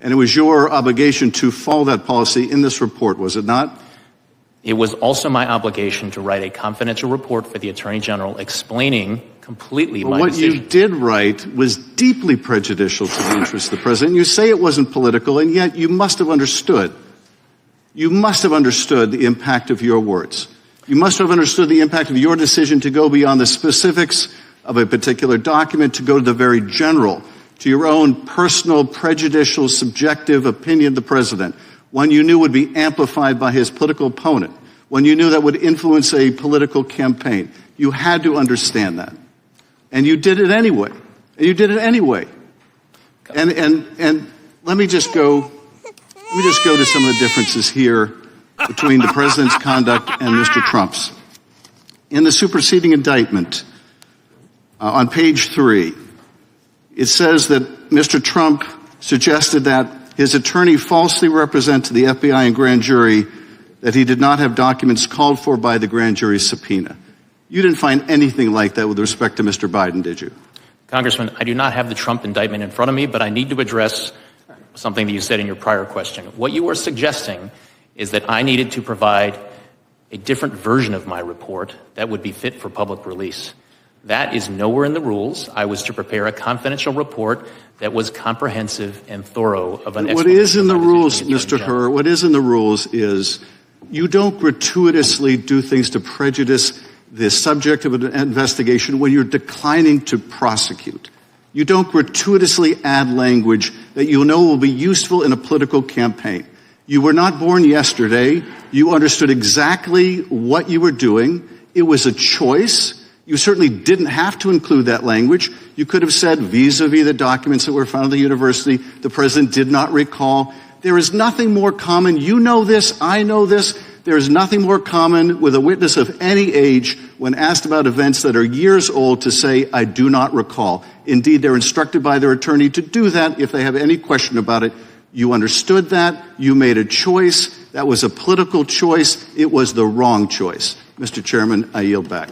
And it was your obligation to follow that policy in this report, was it not? It was also my obligation to write a confidential report for the Attorney General explaining completely my decision. What you did write was deeply prejudicial to the interests of the president. You say it wasn't political, and yet you must have understood. You must have understood the impact of your words. You must have understood the impact of your decision to go beyond the specifics of a particular document, to go to the very general, to your own personal, prejudicial, subjective opinion of the president, one you knew would be amplified by his political opponent, one you knew that would influence a political campaign. You had to understand that. And you did it anyway. And you did it anyway. And let me just go to some of the differences here between the president's conduct and Mr. Trump's. In the superseding indictment, on page 3, it says that Mr. Trump suggested that his attorney falsely represent to the FBI and grand jury that he did not have documents called for by the grand jury's subpoena. You didn't find anything like that with respect to Mr. Biden, did you? Congressman, I do not have the Trump indictment in front of me, but I need to address something that you said in your prior question. What you were suggesting is that I needed to provide a different version of my report that would be fit for public release. That is nowhere in the rules. I was to prepare a confidential report that was comprehensive and thorough of an explanation. What is in the rules, Mr. Herr, what is in the rules is you don't gratuitously do things to prejudice the subject of an investigation when you're declining to prosecute. You don't gratuitously add language that you know will be useful in a political campaign. You were not born yesterday. You understood exactly what you were doing. It was a choice. You certainly didn't have to include that language. You could have said, vis-a-vis the documents that were found at the university, the president did not recall. There is nothing more common. You know this. I know this. There is nothing more common with a witness of any age when asked about events that are years old to say, I do not recall. Indeed, they're instructed by their attorney to do that if they have any question about it. You understood that. You made a choice. That was a political choice. It was the wrong choice. Mr. Chairman, I yield back.